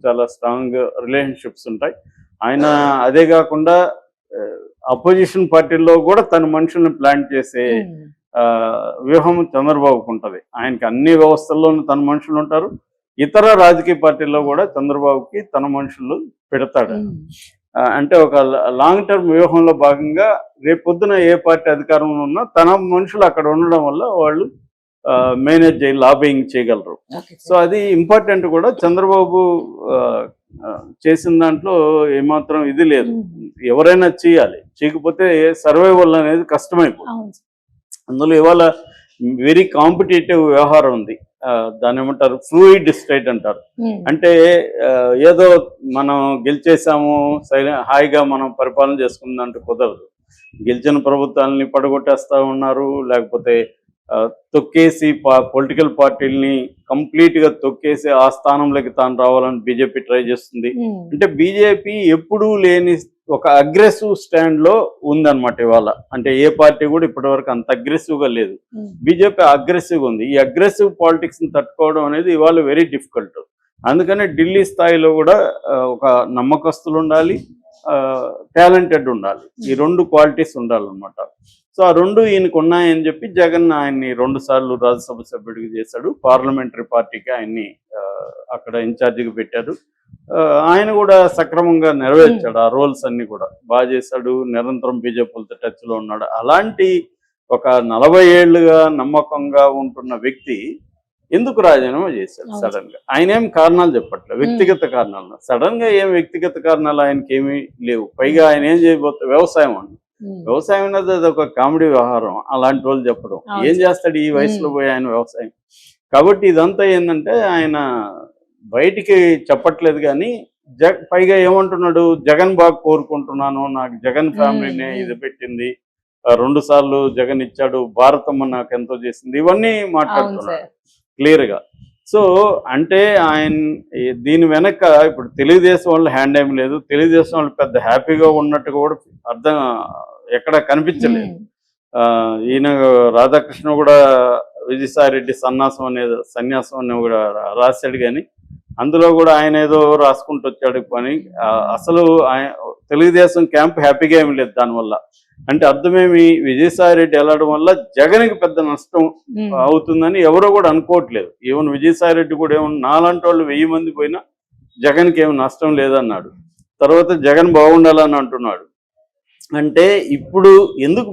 చాలా strong relationships ఉంటాయి. ఆయన అదే కాకుండా అపోజిషన్ పార్టీల్లో కూడా తన మనుషుల్ని ప్లాన్ చేసే వ్యూహం చంద్రబాబుకు ఉంటుంది. ఆయనకి అన్ని వ్యవస్థల్లోనూ తన మనుషులు ఉంటారు. ఇతర రాజకీయ పార్టీల్లో కూడా చంద్రబాబుకి తన మనుషులు పెడతాడు. అంటే ఒక లాంగ్ టర్మ్ వ్యూహంలో భాగంగా రేపొద్దున ఏ పార్టీ అధికారంలో ఉన్నా తన మనుషులు అక్కడ ఉండడం వల్ల వాళ్ళు మేనేజ్ లాబింగ్ చేయగలరు. సో అది ఇంపార్టెంట్ కూడా. చంద్రబాబు చేసిన దాంట్లో ఏమాత్రం ఇది లేదు. ఎవరైనా చేయాలి, చేయకపోతే సర్వైవల్ అనేది కష్టమైపోతుంది. అందులో ఇవాళ వెరీ కాంపిటేటివ్ వ్యవహారం ఉంది. దాని ఏమంటారు, ఫ్లూయిడ్ స్టేట్ అంటారు. అంటే ఏదో మనం గెలిచేసాము హాయిగా మనం పరిపాలన చేసుకుందంటే కుదరదు. గెలిచిన ప్రభుత్వాలని పడగొట్టేస్తా ఉన్నారు, లేకపోతే తొక్కేసి పొలిటికల్ పార్టీలని కంప్లీట్గా తొక్కేసి ఆ స్థానంలోకి తాను రావాలని బీజేపీ ట్రై చేస్తుంది. అంటే బీజేపీ ఎప్పుడూ లేని ఒక అగ్రెసివ్ స్టాండ్ లో ఉందన్నమాట ఇవాళ. అంటే ఏ పార్టీ కూడా ఇప్పటివరకు అంత అగ్రెసివ్గా లేదు. బీజేపీ అగ్రెసివ్గా ఉంది. ఈ అగ్రెసివ్ పాలిటిక్స్ ని తట్టుకోవడం అనేది ఇవాళ వెరీ డిఫికల్ట్. అందుకనే ఢిల్లీ స్థాయిలో కూడా ఒక నమ్మకస్తులు ఉండాలి, టాలెంటెడ్ ఉండాలి. ఈ రెండు క్వాలిటీస్ ఉండాలన్నమాట. సో ఆ రెండు ఈయనకు ఉన్నాయని చెప్పి జగన్ ఆయన్ని 2 సార్లు రాజ్యసభ సభ్యుడికి చేశాడు. పార్లమెంటరీ పార్టీకి ఆయన్ని అక్కడ ఇన్ఛార్జిగా పెట్టారు. ఆయన కూడా సక్రమంగా నెరవేర్చాడు. ఆ రోల్స్ అన్ని కూడా బాగా చేశాడు. నిరంతరం బీజేపీలతో టచ్లో ఉన్నాడు. అలాంటి ఒక 40 ఏళ్లుగా నమ్మకంగా ఉంటున్న వ్యక్తి ఎందుకు రాజీనామా చేశాడు సడన్ గా? ఆయన ఏం కారణాలు చెప్పట్లేదు, వ్యక్తిగత కారణాలు. సడన్ గా ఏం వ్యక్తిగత కారణాలు ఆయనకి ఏమీ లేవు. పైగా ఆయన ఏం చేయబోతాడు? వ్యవసాయం అండి. వ్యవసాయం అనేది అది ఒక కామెడీ వ్యవహారం. అలాంటి వాళ్ళు చెప్పడం ఏం చేస్తాడు ఈ వయసులో పోయి ఆయన వ్యవసాయం? కాబట్టి ఇదంతా ఏంటంటే ఆయన బయటికి చెప్పట్లేదు. కానీ పైగా ఏమంటున్నాడు, జగన్ బాగా కోరుకుంటున్నాను, నాకు జగన్ ఫ్యామిలీనే ఇది పెట్టింది, 2 సార్లు జగన్ ఇచ్చాడు, భారతమ్మ నాకు ఎంతో చేసింది, ఇవన్నీ మాట్లాడుతున్నాడు క్లియర్ గా. సో అంటే ఆయన దీని వెనక ఇప్పుడు తెలుగుదేశం వాళ్ళు హ్యాండ్ ఏం లేదు. తెలుగుదేశం వాళ్ళు పెద్ద హ్యాపీగా ఉన్నట్టు కూడా అర్థం ఎక్కడ కనిపించలేదు. ఈయన రాధాకృష్ణ కూడా విజయసాయిరెడ్డి సన్యాసం అని కూడా రాశాడు. కానీ అందులో కూడా ఆయన ఏదో రాసుకుంటూ వచ్చాడు పని. అసలు తెలుగుదేశం క్యాంప్ హ్యాపీగా ఏమి లేదు దానివల్ల. అంటే అర్థమేమి, విజయసాయిరెడ్డి వెళ్ళడం వల్ల జగన్కి పెద్ద నష్టం అవుతుందని ఎవరో కూడా అనుకోవట్లేదు. ఈవెన్ విజయసాయిరెడ్డి కూడా ఏమన్నా నాలాంటి వాళ్ళు 1000 మంది పోయినా జగన్కి ఏమి నష్టం లేదన్నాడు. తర్వాత జగన్ బాగుండాలని అంటున్నాడు. అంటే ఇప్పుడు ఎందుకు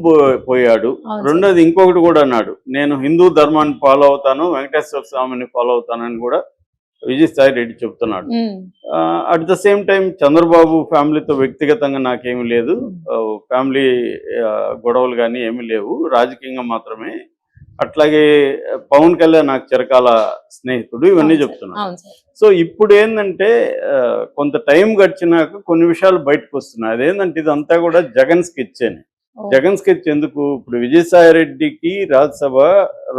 పోయాడు? రెండోది ఇంకొకటి కూడా అన్నాడు, నేను హిందూ ధర్మాన్ని ఫాలో అవుతాను, వెంకటేశ్వర స్వామిని ఫాలో అవుతానని కూడా విజయసాయిరెడ్డి చెప్తున్నాడు. At the same time Chandrababu ఫ్యామిలీతో వ్యక్తిగతంగా నాకేమీ లేదు, ఫ్యామిలీ గొడవలు కానీ ఏమీ లేవు, రాజకీయంగా మాత్రమే. అట్లాగే పవన్ కళ్యాణ్ నాకు చిరకాల స్నేహితుడు, ఇవన్నీ చెప్తున్నాడు. సో ఇప్పుడు ఏంటంటే కొంత టైం గడిచినాక కొన్ని విషయాలు బయటకు వస్తున్నాయి. అదేంటంటే ఇదంతా కూడా జగన్ స్కెచ్ అని. జగన్ స్కెచ్ ఎందుకు? ఇప్పుడు విజయసాయిరెడ్డికి రాజ్యసభ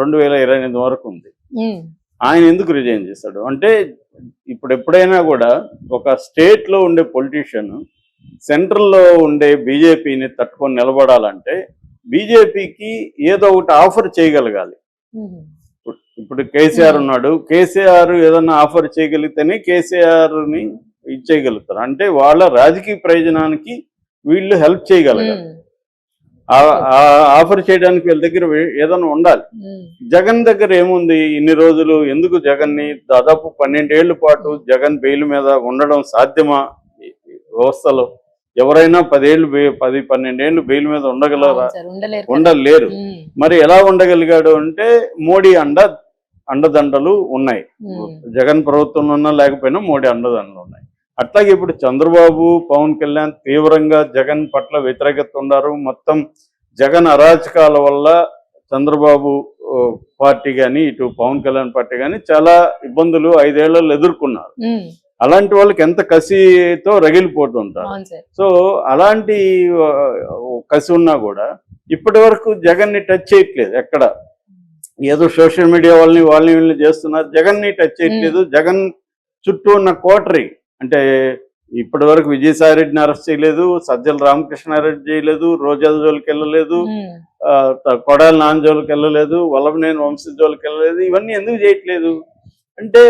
2028 వరకు ఉంది. ఆయన ఎందుకు రిజైన్ చేశాడు అంటే, ఇప్పుడు ఎప్పుడైనా కూడా ఒక స్టేట్ లో ఉండే పొలిటీషియన్ సెంట్రల్లో ఉండే బీజేపీని తట్టుకొని నిలబడాలంటే బీజేపీకి ఏదో ఒకటి ఆఫర్ చేయగలగాలి. ఇప్పుడు కేసీఆర్ ఉన్నాడు, కేసీఆర్ ఏదన్నా ఆఫర్ చేయగలిగితేనే కేసీఆర్ని ఇచ్చేయగలుగుతారు. అంటే వాళ్ళ రాజకీయ ప్రయోజనానికి వీళ్ళు హెల్ప్ చేయగలగాలి. ఆఫర్ చేయడానికి వీళ్ళ దగ్గర ఏదైనా ఉండాలి. జగన్ దగ్గర ఏముంది? ఇన్ని రోజులు ఎందుకు జగన్ని దాదాపు 12 ఏళ్ల పాటు జగన్ బెయిల్ మీద ఉండడం సాధ్యమా? వ్యవస్థలో ఎవరైనా 10-12 ఏళ్ళు బెయిల్ మీద ఉండగలరా? ఉండలేరు. మరి ఎలా ఉండగలిగాడు అంటే మోడీ అండదండలు ఉన్నాయి. జగన్ ప్రభుత్వంలో ఉన్నా లేకపోయినా మోడీ అండదండలు ఉన్నాయి. అట్లాగే ఇప్పుడు చంద్రబాబు, పవన్ కళ్యాణ్ తీవ్రంగా జగన్ పట్ల వ్యతిరేకత ఉన్నారు. మొత్తం జగన్ అరాచకాల వల్ల చంద్రబాబు పార్టీ కానీ ఇటు పవన్ కళ్యాణ్ పార్టీ కానీ చాలా ఇబ్బందులు 5 ఏళ్లలో ఎదుర్కొన్నారు. అలాంటి వాళ్ళకి ఎంత కసితో రగిలిపోతుంటారు. సో అలాంటి కసి ఉన్నా కూడా ఇప్పటి వరకు జగన్ని టచ్ చేయట్లేదు. ఎక్కడ ఏదో సోషల్ మీడియా వాళ్ళని వీళ్ళని చేస్తున్నారు, జగన్ని టచ్ చేయట్లేదు. జగన్ చుట్టూ ఉన్న కోటరీ అంటే ఇప్పటి వరకు విజయసాయిరెడ్డిని అరెస్ట్ చేయలేదు, సజ్జల రామకృష్ణారెడ్డి చేయలేదు, రోజా జోలికి వెళ్ళలేదు, కొడాలి నాని జోలికి వెళ్ళలేదు, వల్లభనేని వంశీ జోలికి వెళ్ళలేదు. ఇవన్నీ ఎందుకు చేయట్లేదు అంటే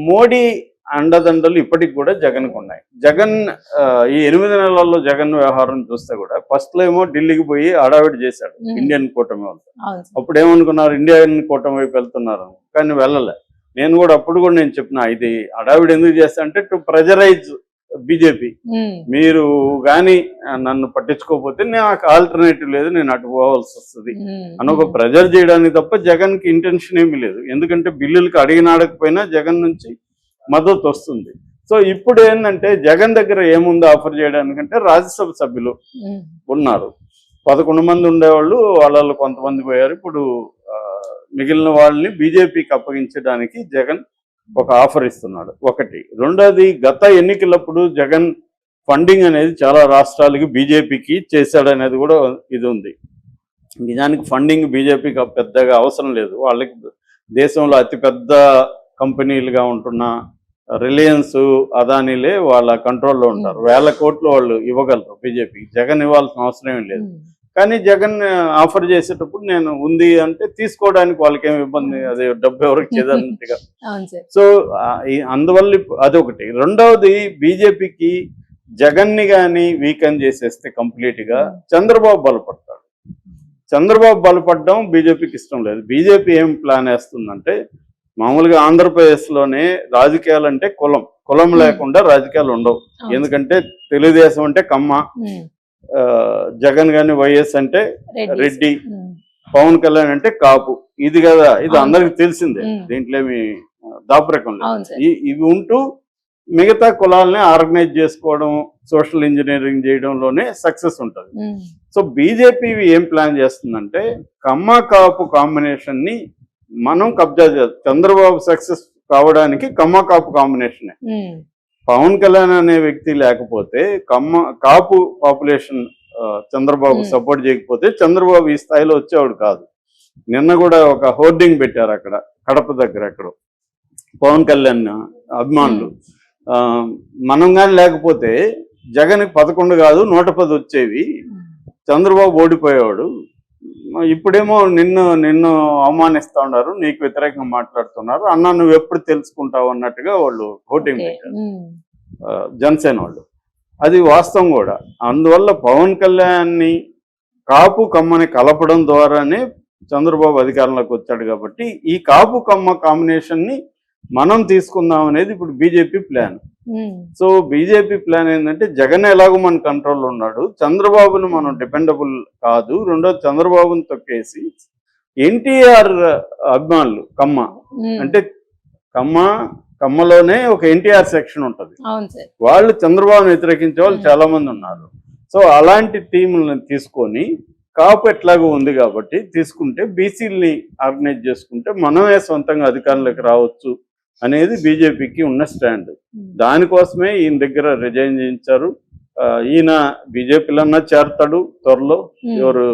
మోడీ అండదండలు ఇప్పటికి కూడా జగన్కు ఉన్నాయి. జగన్ ఈ 8 నెలల్లో జగన్ వ్యవహారం చూస్తే కూడా ఫస్ట్ లో ఏమో ఢిల్లీకి పోయి హడావిడి చేశాడు ఇండియన్ కూటమి వాళ్ళు. అప్పుడు ఏమనుకున్నారు, ఇండియన్ కూటమి వైపు వెళ్తున్నారు, కానీ వెళ్ళలే. నేను కూడా అప్పుడు కూడా నేను చెప్పిన, ఇది హడావిడి ఎందుకు చేస్తా అంటే టు ప్రెజరైజ్ బీజేపీ, మీరు కానీ నన్ను పట్టించుకోకపోతే నాకు ఆల్టర్నేటివ్ లేదు, నేను అటు పోవాల్సి వస్తుంది అని ఒక ప్రెజర్ చేయడానికి తప్ప జగన్ కి ఇంటెన్షన్ ఏమీ లేదు. ఎందుకంటే బిల్లులకు అడిగినాడకపోయినా జగన్ నుంచి మద్దతు వస్తుంది. సో ఇప్పుడు ఏంటంటే జగన్ దగ్గర ఏముంది ఆఫర్ చేయడానికంటే, రాజ్యసభ సభ్యులు ఉన్నారు, 11 మంది ఉండేవాళ్ళు, వాళ్ళలో కొంతమంది పోయారు. ఇప్పుడు మిగిలిన వాళ్ళని బీజేపీకి అప్పగించడానికి జగన్ ఒక ఆఫర్ ఇస్తున్నాడు. ఒకటి. రెండోది, గత ఎన్నికలప్పుడు జగన్ ఫండింగ్ అనేది చాలా రాష్ట్రాలకి బీజేపీకి చేశాడనేది కూడా ఇది ఉంది. నిజానికి ఫండింగ్ బీజేపీకి పెద్దగా అవసరం లేదు. వాళ్ళకి దేశంలో అతిపెద్ద కంపెనీలుగా ఉంటున్న రిలయన్స్, అదానీలే వాళ్ళ కంట్రోల్లో ఉంటారు. 1000 కోట్లు వాళ్ళు ఇవ్వగలరు బీజేపీకి, జగన్ ఇవ్వాల్సిన అవసరం లేదు. కానీ జగన్ ఆఫర్ చేసేటప్పుడు నేను ఉంది అంటే తీసుకోవడానికి వాళ్ళకి ఏమి ఇబ్బంది, అదే డబ్బు ఎవరికి చేదన్నట్టుగా. సో అందువల్ల అదొకటి. రెండవది, బీజేపీకి జగన్ ని కానీ వీకెన్ చేసేస్తే కంప్లీట్ గా చంద్రబాబు బలపడతాడు. చంద్రబాబు బలపడడం బీజేపీకి ఇష్టం లేదు. బీజేపీ ఏం ప్లాన్ వేస్తుందంటే, మామూలుగా ఆంధ్రప్రదేశ్ లోనే రాజకీయాలు అంటే కులం లేకుండా రాజకీయాలు ఉండవు. ఎందుకంటే తెలుగుదేశం అంటే కమ్మ, జగన్ గాని వైఎస్ అంటే రెడ్డి, పవన్ కళ్యాణ్ అంటే కాపు. ఇది కదా, ఇది అందరికి తెలిసిందే, దీంట్లో ఏమి దాపరికం లేదు. ఇవి ఉంటూ మిగతా కులాలని ఆర్గనైజ్ చేసుకోవడం, సోషల్ ఇంజనీరింగ్ చేయడంలోనే సక్సెస్ ఉంటుంది. సో బీజేపీ ఏం ప్లాన్ చేస్తుందంటే, కమ్మ కాపు కాంబినేషన్ ని మనం కబ్జా చేయాలి. చంద్రబాబు సక్సెస్ కావడానికి కమ్మ కాపు కాంబినేషనే. పవన్ కళ్యాణ్ అనే వ్యక్తి లేకపోతే, కాపు పాపులేషన్ చంద్రబాబు సపోర్ట్ చేయకపోతే చంద్రబాబు ఈ స్థాయిలో వచ్చేవాడు కాదు. నిన్న కూడా ఒక హోర్డింగ్ పెట్టారు అక్కడ కడప దగ్గర, ఎక్కడ పవన్ కళ్యాణ్ అభిమానులు, మనం కానీ లేకపోతే జగన్కి 11 కాదు 110 వచ్చేవి, చంద్రబాబు ఓడిపోయేవాడు, ఇప్పుడేమో నిన్ను అవమానిస్తా ఉన్నారు, నీకు వ్యతిరేకంగా మాట్లాడుతున్నారు, అన్న నువ్వు ఎప్పుడు తెలుసుకుంటావు అన్నట్టుగా వాళ్ళు ఓటింగ్ పెట్టారు జనసేన వాళ్ళు. అది వాస్తవం కూడా. అందువల్ల పవన్ కళ్యాణ్ని కాపు కమ్మని కలపడం ద్వారానే చంద్రబాబు అధికారంలోకి వచ్చాడు. కాబట్టి ఈ కాపు కమ్మ కాంబినేషన్ ని మనం తీసుకుందాం అనేది ఇప్పుడు BJP plan. So BJP plan ఏంటంటే, జగన్ ఎలాగో మన కంట్రోల్లో ఉన్నాడు, చంద్రబాబును మనం డిపెండబుల్ కాదు, రెండోది చంద్రబాబుని తొక్కేసి ఎన్టీఆర్ అభిమానులు కమ్మ అంటే కమ్మలోనే ఒక ఎన్టీఆర్ సెక్షన్ ఉంటుంది, వాళ్ళు చంద్రబాబును వ్యతిరేకించే వాళ్ళు చాలా మంది ఉన్నారు. సో అలాంటి టీములను తీసుకొని, కాపు ఎట్లాగో ఉంది కాబట్టి తీసుకుంటే, బీసీలని ఆర్గనైజ్ చేసుకుంటే మనమే సొంతంగా అధికారంలోకి రావచ్చు అనేది బీజేపీకి ఉన్న స్టాండ్. దానికోసమే ఈయన దగ్గర రిజైన్ చేయించారు. ఈయన బీజేపీలో చేరతాడు త్వరలో. ఎవరు